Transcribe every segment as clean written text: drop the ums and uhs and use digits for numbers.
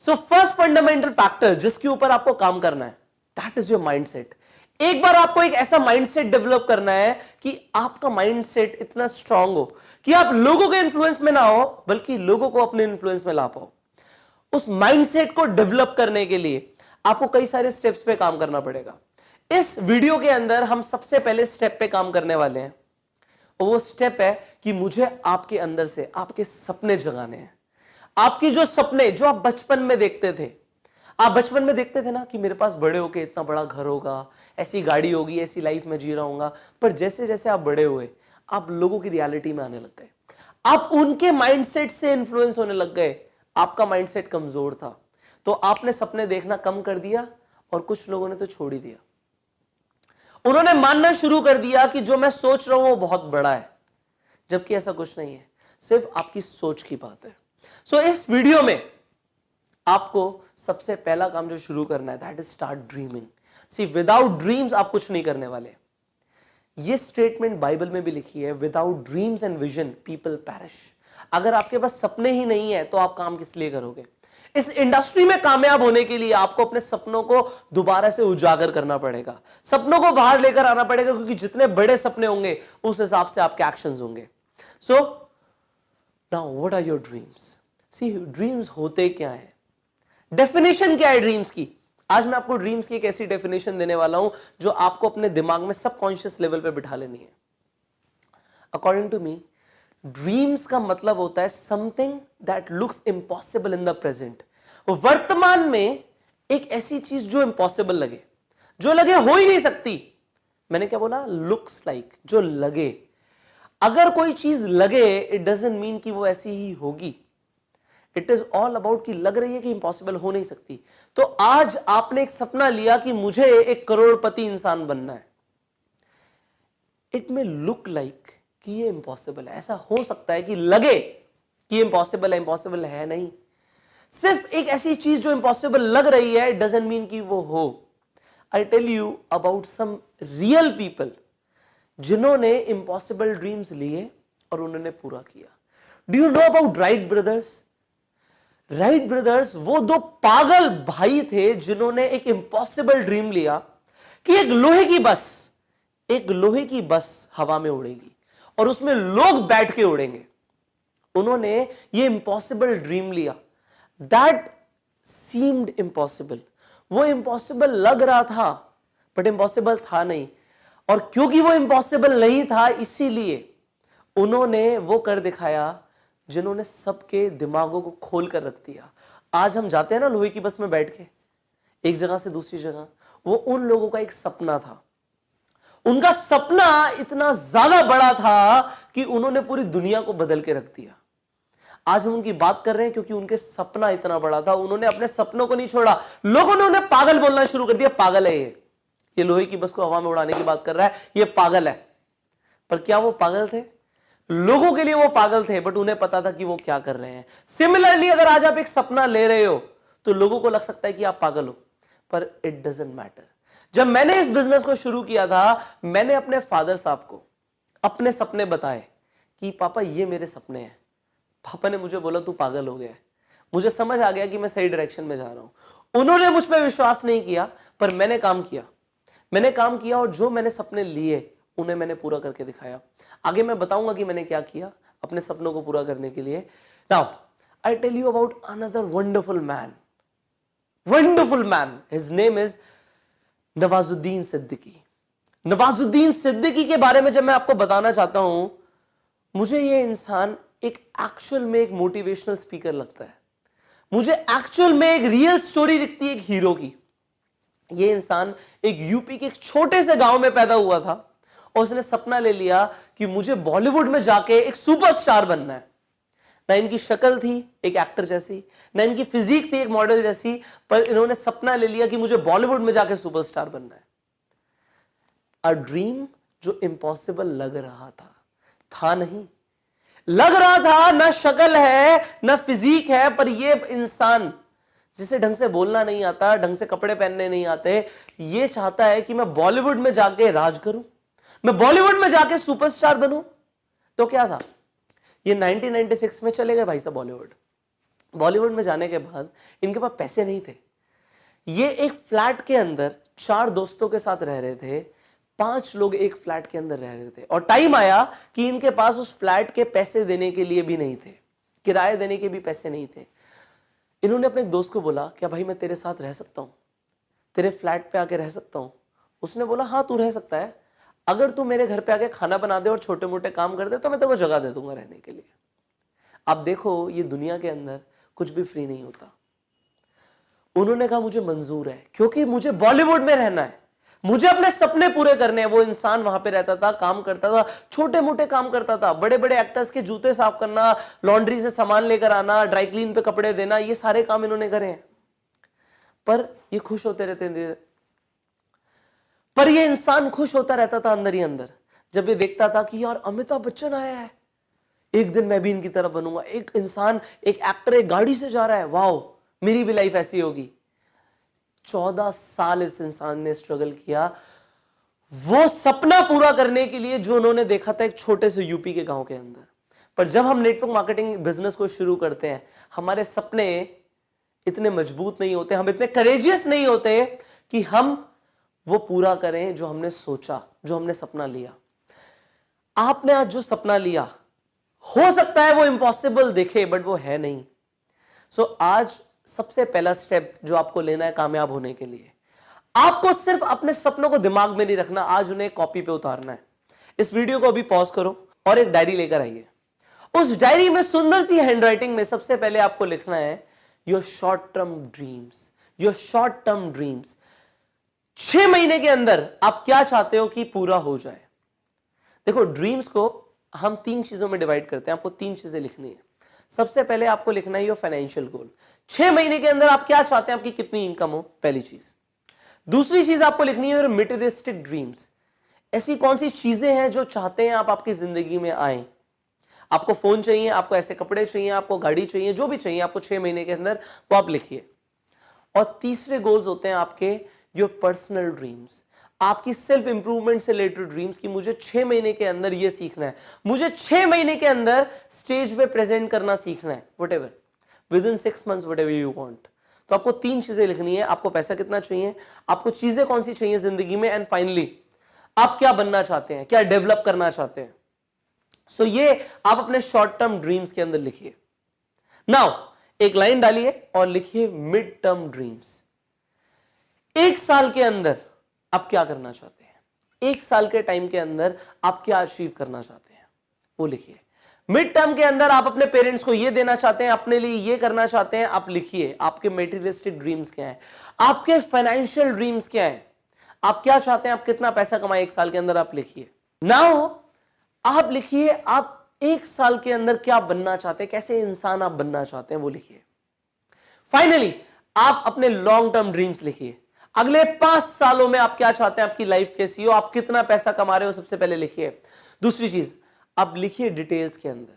So first fundamental factor जिसके ऊपर आपको काम करना है, दैट इज योर माइंडसेट। एक बार आपको एक ऐसा माइंडसेट डेवलप करना है कि आपका माइंडसेट इतना स्ट्रांग हो कि आप लोगों के इन्फ्लुएंस में ना हो, बल्कि लोगों को अपने इन्फ्लुएंस में ला पाओ। उस माइंडसेट को डेवलप करने के लिए आपको कई सारे स्टेप्स पे काम करना पड़ेगा। इस वीडियो के अंदर हम सबसे पहले स्टेप पे काम करने वाले हैं, और वो स्टेप है कि मुझे आपके अंदर से आपके सपने जगाने हैं। आपकी जो सपने जो आप बचपन में देखते थे, आप बचपन में देखते थे ना कि मेरे पास बड़े होके इतना बड़ा घर होगा, ऐसी गाड़ी होगी, ऐसी लाइफ में जी रहा हूंगा। पर जैसे जैसे आप बड़े हुए, आप लोगों की रियलिटी में आने लग गए, आप उनके माइंडसेट से इन्फ्लुएंस होने लग गए। आपका माइंडसेट कमजोर था, तो आपने सपने देखना कम कर दिया, और कुछ लोगों ने तो छोड़ ही दिया। उन्होंने मानना शुरू कर दिया कि जो मैं सोच रहा हूं वो बहुत बड़ा है, जबकि ऐसा कुछ नहीं है, सिर्फ आपकी सोच की बात है। सो इस वीडियो में आपको सबसे पहला काम जो शुरू करना है, that is start dreaming. See without dreams आप कुछ नहीं करने वाले। ये स्टेटमेंट बाइबल में भी लिखी है, without dreams and vision people parish. अगर आपके पास सपने ही नहीं है तो आप काम किस लिए करोगे? इस इंडस्ट्री में कामयाब होने के लिए आपको अपने सपनों को दोबारा से उजागर करना पड़ेगा, सपनों को बाहर लेकर आना पड़ेगा, क्योंकि जितने बड़े सपने होंगे उस हिसाब से आपके एक्शंस होंगे। So now what are your dreams? See dreams होते क्या है, डेफिनेशन क्या है ड्रीम्स की? आज मैं आपको ड्रीम्स की एक ऐसी डेफिनेशन देने वाला हूं जो आपको अपने दिमाग में सबकॉन्शियस लेवल पे बिठा लेनी है। अकॉर्डिंग टू मी, ड्रीम्स का मतलब होता है something that looks impossible in the present. वर्तमान में एक ऐसी चीज जो इम्पॉसिबल लगे, जो लगे हो ही नहीं सकती। मैंने क्या बोला? लुक्स लाइक, जो लगे। अगर कोई चीज लगे, इट डजंट मीन कि वो ऐसी ही होगी। इट इज ऑल अबाउट कि लग रही है कि इंपॉसिबल हो नहीं सकती। तो आज आपने एक सपना लिया कि मुझे एक करोड़पति इंसान बनना है। इट मे लुक लाइक कि ये इंपॉसिबल है, ऐसा हो सकता है कि लगे कि इंपॉसिबल है, इंपॉसिबल है नहीं। सिर्फ एक ऐसी चीज जो इंपॉसिबल लग रही है, इट डजंट मीन कि वो हो। I tell you about some real people जिन्होंने इंपॉसिबल ड्रीम्स लिए और उन्होंने पूरा किया। Do you know about Wright brothers? Wright brothers वो दो पागल भाई थे जिन्होंने एक इंपॉसिबल ड्रीम लिया कि एक लोहे की बस हवा में उड़ेगी और उसमें लोग बैठ के उड़ेंगे। उन्होंने ये इंपॉसिबल ड्रीम लिया, दैट सीम्ड इम्पॉसिबल। वो इम्पॉसिबल लग रहा था, बट इम्पॉसिबल था नहीं। और क्योंकि वो इम्पॉसिबल नहीं था, इसीलिए उन्होंने वो कर दिखाया जिन्होंने सबके दिमागों को खोल कर रख दिया। आज हम जाते हैं ना लोहे की बस में बैठ के एक जगह से दूसरी जगह, वो उन लोगों का एक सपना था। उनका सपना इतना ज्यादा बड़ा था कि उन्होंने पूरी दुनिया को बदल के रख दिया। आज हम उनकी बात कर रहे हैं क्योंकि उनके सपना इतना बड़ा था, उन्होंने अपने सपनों को नहीं छोड़ा। लोगों ने उन्हें पागल बोलना शुरू कर दिया, पागल है ये लोहे की बस को हवा में उड़ाने की बात कर रहा है, ये पागल है। पर क्या वो पागल थे? लोगों के लिए वो पागल थे, बट उन्हें पता था कि वो क्या कर रहे हैं। सिमिलरली अगर आज आप एक सपना ले रहे हो तो लोगों को लग सकता है कि आप पागल हो, पर इट डजंट मैटर। जब मैंने इस बिजनेस को शुरू किया था, मैंने अपने फादर साहब को अपने सपने बताए कि पापा ये मेरे सपने हैं। पापा ने मुझे बोला तू पागल हो गया है। मुझे समझ आ गया कि मैं सही डायरेक्शन में जा रहा हूं। उन्होंने मुझ पर विश्वास नहीं किया, पर मैंने काम किया और जो मैंने सपने लिए उन्हें मैंने पूरा करके दिखाया। आगे मैं बताऊंगा कि मैंने क्या किया अपने सपनों को पूरा करने के लिए। Now I tell you about another wonderful man. His name is Nawazuddin Siddiqui. Nawazuddin Siddiqui के बारे में जब मैं आपको बताना चाहता हूं, मुझे यह इंसान एक एक्चुअल में एक मोटिवेशनल स्पीकर लगता है। मुझे एक्चुअल में एक रियल स्टोरी दिखती है एक हीरो की। यह इंसान एक यूपी के एक छोटे से गांव में पैदा हुआ था और उसने सपना ले लिया कि मुझे बॉलीवुड में जाके एक सुपरस्टार बनना है। ना इनकी शक्ल थी एक एक्टर जैसी, ना इनकी फिजिक थी एक मॉडल जैसी, पर इन्होंने सपना ले लिया कि मुझे बॉलीवुड में जाके सुपरस्टार बनना है। अ ड्रीम जो इम्पॉसिबल लग रहा था नहीं। लग रहा था ना शक्ल है ना फिजिक है, पर यह इंसान जिसे ढंग से बोलना नहीं आता, ढंग से कपड़े पहनने नहीं आते, यह चाहता है कि मैं बॉलीवुड में जाके राज करूं, मैं बॉलीवुड में जाके सुपरस्टार बनूं। तो क्या था, ये 1996 में चले गए भाई साहब बॉलीवुड। बॉलीवुड में जाने के बाद इनके पास पैसे नहीं थे। ये एक फ्लैट के अंदर 4 दोस्तों के साथ रह रहे थे, 5 लोग एक फ्लैट के अंदर रह रहे थे, और टाइम आया कि इनके पास उस फ्लैट के पैसे देने के लिए भी नहीं थे, किराए देने के भी पैसे नहीं थे। इन्होंने अपने एक दोस्त को बोला, क्या भाई मैं तेरे साथ रह सकता हूं, तेरे फ्लैट पे आके रह सकता हूं? उसने बोला हाँ तू रह सकता है, अगर तू मेरे घर पे आके खाना बना दे और छोटे मोटे काम कर दे तो मैं तेरे को जगह दे दूंगा रहने के लिए। आप देखो, ये दुनिया के अंदर कुछ भी फ्री नहीं होता। उन्होंने कहा मुझे मंजूर है, क्योंकि मुझे बॉलीवुड में रहना है, मुझे अपने सपने पूरे करने हैं। वो इंसान वहां पे रहता था, काम करता था, छोटे मोटे काम करता था, बड़े बड़े एक्टर्स के जूते साफ करना, लॉन्ड्री से सामान लेकर आना, ड्राई क्लीन पे कपड़े देना, ये सारे काम इन्होंने करे हैं। पर ये खुश होते रहते थे। पर ये इंसान खुश होता रहता था अंदर ही अंदर, जब ये देखता था कि यार अमिताभ बच्चन आया है, एक दिन मैं भी इनकी तरह बनूंगा। एक इंसान, एक एक्टर एक गाड़ी से जा रहा है, वाओ मेरी भी लाइफ ऐसी होगी। 14 साल इस इंसान ने स्ट्रगल किया वो सपना पूरा करने के लिए जो उन्होंने देखा था एक छोटे से यूपी के गांव के अंदर। पर जब हम नेटवर्क मार्केटिंग बिजनेस को शुरू करते हैं, हमारे सपने इतने मजबूत नहीं होते, हम इतने करेजियस नहीं होते कि हम वो पूरा करें जो हमने सोचा, जो हमने सपना लिया। आपने आज जो सपना लिया, हो सकता है वो इम्पॉसिबल दिखे, बट वो है नहीं। सो आज सबसे पहला स्टेप जो आपको लेना है कामयाब होने के लिए, आपको सिर्फ अपने सपनों को दिमाग में नहीं रखना, आज उन्हें कॉपी पे उतारना है। इस वीडियो को अभी पॉज करो और एक डायरी लेकर आइए। उस डायरी में सुंदर सी हैंडराइटिंग में सबसे पहले आपको लिखना है your short term dreams. Your short term dreams, 6 महीने के अंदर आप क्या चाहते हो कि पूरा हो जाए। देखो, ड्रीम्स को हम 3 चीजों में डिवाइड करते हैं, आपको 3 चीजें लिखनी है। सबसे पहले आपको लिखना है योर फाइनेंशियल गोल, 6 महीने के अंदर आप क्या चाहते हैं, आपकी कितनी इनकम हो, पहली चीज। दूसरी चीज आपको लिखनी है योर मटेरियलिस्टिक ड्रीम्स, ऐसी कौन सी चीजें हैं जो चाहते हैं आप आपकी जिंदगी में आए। आपको फोन चाहिए, आपको ऐसे कपड़े चाहिए, आपको गाड़ी चाहिए, जो भी चाहिए आपको 6 महीने के अंदर, वो आप लिखिए। और तीसरे गोल्स होते हैं आपके योर पर्सनल ड्रीम्स, आपकी सेल्फ इंप्रूवमेंट से रिलेटेड ड्रीम्स की मुझे 6 महीने के अंदर ये सीखना है, मुझे 6 महीने के अंदर स्टेज पे प्रेजेंट करना सीखना है, whatever, with in 6 months, whatever you want. तो आपको 3 चीजें लिखनी है, आपको पैसा कितना चाहिए, आपको चीजें कौन सी चाहिए जिंदगी में, एंड फाइनली आप क्या बनना चाहते हैं, क्या डेवलप करना चाहते हैं। सो ये आप अपने शॉर्ट टर्म ड्रीम्स के अंदर लिखिए। नाउ एक लाइन डालिए और लिखिए मिड टर्म ड्रीम्स। 1 साल के अंदर आप क्या करना चाहते हैं, 1 साल के टाइम के अंदर आप क्या अचीव करना चाहते हैं, वो लिखिए। मिड टर्म के अंदर आप अपने पेरेंट्स को ये देना चाहते हैं, अपने लिए ये करना चाहते हैं, आप लिखिए। आपके मेटीरियलिस्टिक ड्रीम्स क्या हैं, आपके फाइनेंशियल ड्रीम्स क्या हैं, आप क्या चाहते हैं, आप कितना पैसा कमाए 1 साल के अंदर, आप लिखिए। नाउ आप लिखिए आप 1 साल के अंदर क्या बनना चाहते हैं, कैसे इंसान आप बनना चाहते हैं, वो लिखिए। फाइनली आप अपने लॉन्ग टर्म ड्रीम्स लिखिए, अगले 5 सालों में आप क्या चाहते हैं, आपकी लाइफ कैसी हो, आप कितना पैसा कमा रहे हो, सबसे पहले लिखिए। दूसरी चीज आप लिखिए डिटेल्स के अंदर,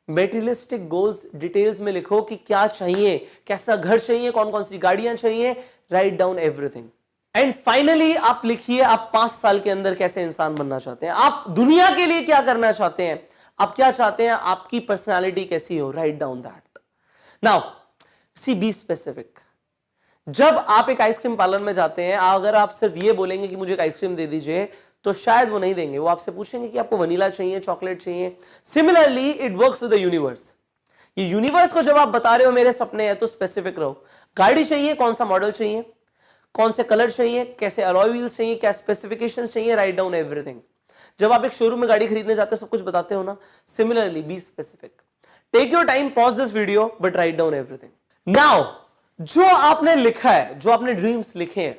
मेटीरियलिस्टिक गोल्स डिटेल्स में लिखो कि क्या चाहिए, कैसा घर चाहिए, कौन कौन सी गाड़ियां चाहिए, right down everything. And finally आप लिखिए आप 5 साल के अंदर कैसे इंसान बनना चाहते हैं, आप दुनिया के लिए क्या करना चाहते हैं, आप क्या चाहते हैं, आपकी पर्सनालिटी कैसी हो, write down that. Now see be specific. जब आप एक आइसक्रीम पार्लर में जाते हैं, अगर आप सिर्फ ये बोलेंगे कि मुझे एक आइसक्रीम दे दीजिए, तो शायद वो नहीं देंगे, वो आपसे पूछेंगे कि आपको वनीला चाहिए, चॉकलेट चाहिए। Similarly it works with the universe. ये यूनिवर्स को जब आप बता रहे हो मेरे सपने हैं, तो स्पेसिफिक रहो। गाड़ी चाहिए, कौन सा मॉडल चाहिए, कौन से कलर चाहिए, कैसे अलॉय व्हील्स चाहिए, क्या स्पेसिफिकेशंस चाहिए, राइट डाउन एवरीथिंग। जब आप एक शोरूम में गाड़ी खरीदने जाते हो सब कुछ बताते हो ना, similarly be specific. Take your time, pause this video, but write down everything. Now जो आपने लिखा है, जो आपने ड्रीम्स लिखे हैं,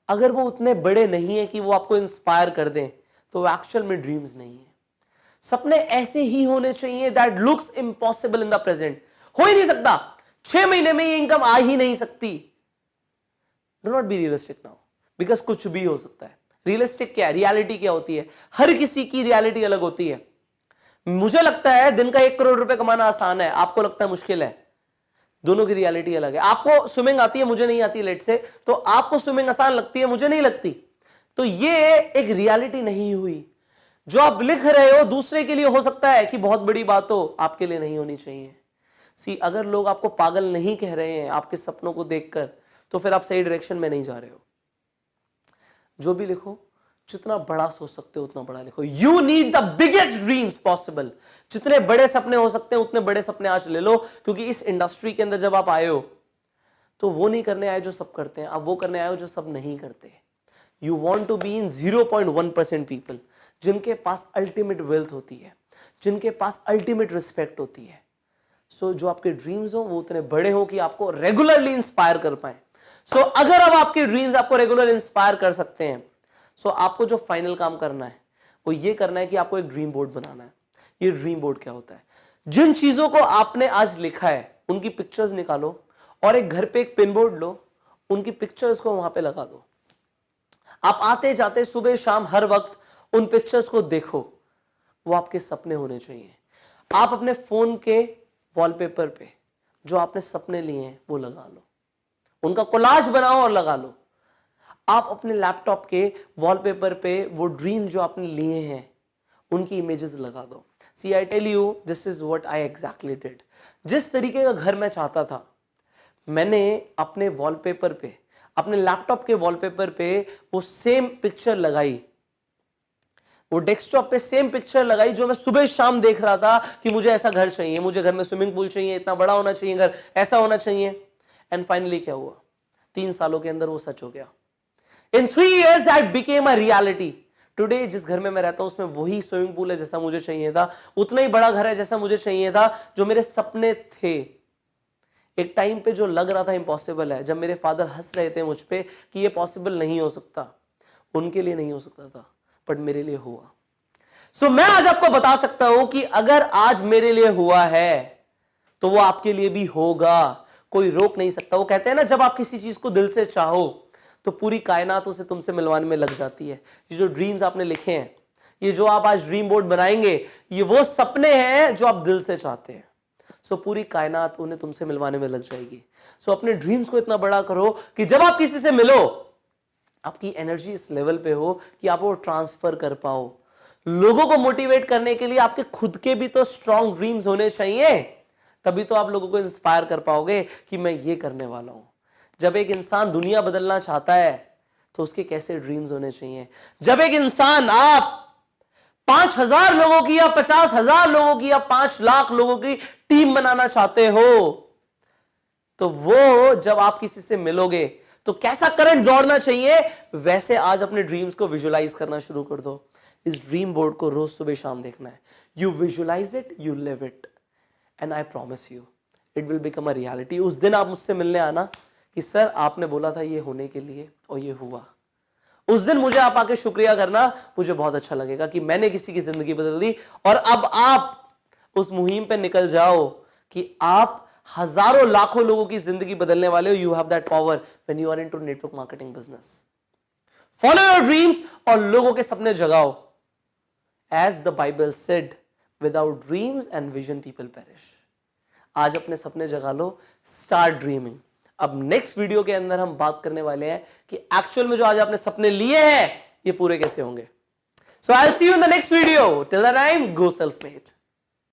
अगर वो उतने बड़े नहीं है कि वो आपको इंस्पायर कर दें, तो वो एक्चुअल में ड्रीम्स नहीं है। सपने ऐसे ही होने चाहिए that looks impossible in the present. हो ही नहीं सकता, 6 महीने में ये इनकम आ ही नहीं सकती। Do not be realistic now, because कुछ भी हो सकता है। रियलिस्टिक क्या है, रियलिटी क्या होती है, हर किसी की रियलिटी अलग होती है। मुझे लगता है दिन का 1 करोड़ रुपए कमाना आसान है, आपको लगता है मुश्किल है। दोनों की रियलिटी अलग है। आपको स्विमिंग आती है, मुझे नहीं आती लेट से, तो आपको स्विमिंग आसान लगती है, मुझे नहीं लगती, तो ये एक रियलिटी नहीं हुई। जो आप लिख रहे हो दूसरे के लिए हो सकता है कि बहुत बड़ी बात हो, आपके लिए नहीं होनी चाहिए। सी अगर लोग आपको पागल नहीं कह रहे हैं आपके सपनों को देखकर, तो फिर आप सही डायरेक्शन में नहीं जा रहे हो। जो भी लिखो, जितना बड़ा सोच सकते हो उतना बड़ा लिखो। You need the biggest dreams possible. जितने बड़े सपने हो सकते हैं उतने बड़े सपने आज ले लो, क्योंकि इस इंडस्ट्री के अंदर जब आप आए हो तो वो नहीं करने आए जो सब करते हैं, आप वो करने आए हो जो सब नहीं करते। You want to be in 0.1% people जिनके पास अल्टीमेट वेल्थ होती है, जिनके पास अल्टीमेट रिस्पेक्ट होती है। सो जो आपके ड्रीम्स हो वो उतने बड़े हो कि आपको रेगुलरली इंस्पायर कर पाए। सो अगर अब आपके ड्रीम्स आपको रेगुलर इंस्पायर कर सकते हैं, सो आपको जो फाइनल काम करना है वो ये करना है कि आपको एक ड्रीम बोर्ड बनाना है। ये ड्रीम बोर्ड क्या होता है? जिन चीजों को आपने आज लिखा है उनकी पिक्चर्स निकालो और एक घर पे एक पिन बोर्ड लो, उनकी पिक्चर्स को वहां पे लगा दो। आप आते जाते सुबह शाम हर वक्त उन पिक्चर्स को देखो। वो आपके सपने होने चाहिए। आप अपने फोन के वॉलपेपर पे जो आपने सपने लिए हैं वो लगा लो, उनका कोलाज बनाओ और लगा लो। आप अपने लैपटॉप के वॉलपेपर पे वो ड्रीम जो आपने लिए हैं उनकी इमेजेस लगा दो। See I tell you this is what I exactly did. जिस तरीके का घर मैं चाहता था, मैंने अपने वॉलपेपर पे, अपने लैपटॉप के वॉलपेपर पे वो सेम पिक्चर लगाई, वो डेस्कटॉप पे सेम पिक्चर लगाई जो मैं सुबह शाम देख रहा था कि मुझे ऐसा घर चाहिए, मुझे घर में स्विमिंग पूल चाहिए, इतना बड़ा होना चाहिए घर, ऐसा होना चाहिए। एंड फाइनली क्या हुआ? 3 सालों के अंदर वो सच हो गया। In 3 years that became a reality. Today जिस घर में मैं रहता हूं उसमें वही स्विमिंग पूल है जैसा मुझे चाहिए था, उतना ही बड़ा घर है जैसा मुझे चाहिए था, जो मेरे सपने थे। एक टाइम पे जो लग रहा था इम्पॉसिबल है, जब मेरे फादर हंस रहे थे मुझ पे कि ये पॉसिबल नहीं हो सकता, उनके लिए नहीं हो सकता था, बट मेरे लिए हुआ। सो मैं आज आपको बता सकता हूं कि अगर आज मेरे लिए हुआ है तो वो आपके लिए भी होगा। कोई रोक नहीं सकता। वो कहते हैं ना, जब आप किसी चीज को दिल से चाहो तो पूरी कायनात उसे तुमसे मिलवाने में लग जाती है। ये जो ड्रीम्स आपने लिखे हैं, ये जो आप आज ड्रीम बोर्ड बनाएंगे, ये वो सपने हैं जो आप दिल से चाहते हैं। सो पूरी कायनात उन्हें तुमसे मिलवाने में लग जाएगी। सो अपने ड्रीम्स को इतना बड़ा करो कि जब आप किसी से मिलो, आपकी एनर्जी इस लेवल पे हो कि आप वो ट्रांसफर कर पाओ। लोगों को मोटिवेट करने के लिए आपके खुद के भी तो स्ट्रॉन्ग ड्रीम्स होने चाहिए, तभी तो आप लोगों को इंस्पायर कर पाओगे कि मैं ये करने वाला हूं। जब एक इंसान दुनिया बदलना चाहता है तो उसके कैसे ड्रीम्स होने चाहिए? जब एक इंसान, आप 5,000 लोगों की या 50,000 लोगों की या 5 लाख लोगों की टीम बनाना चाहते हो, तो वो जब आप किसी से मिलोगे तो कैसा करंट दौड़ना चाहिए, वैसे आज अपने ड्रीम्स को विजुअलाइज करना शुरू कर दो। इस ड्रीम बोर्ड को रोज सुबह शाम देखना है। You visualize it, you live it, and I promise you it will become a reality. उस दिन आप मुझसे मिलने आना कि सर आपने बोला था ये होने के लिए और ये हुआ। उस दिन मुझे आप आके शुक्रिया करना, मुझे बहुत अच्छा लगेगा कि मैंने किसी की जिंदगी बदल दी। और अब आप उस मुहिम पे निकल जाओ कि आप हजारों लाखों लोगों की जिंदगी बदलने वाले हो। You have that power when you are into network marketing business. Follow your dreams और लोगों के सपने जगाओ। As the Bible said, without dreams and vision people perish. आज अपने सपने जगा लो, स्टार्ट ड्रीमिंग। अब नेक्स्ट वीडियो के अंदर हम बात करने वाले हैं कि एक्चुअल में जो आज आपने सपने लिए हैं ये पूरे कैसे होंगे। So I will see you in the next video. Till the time, go self made.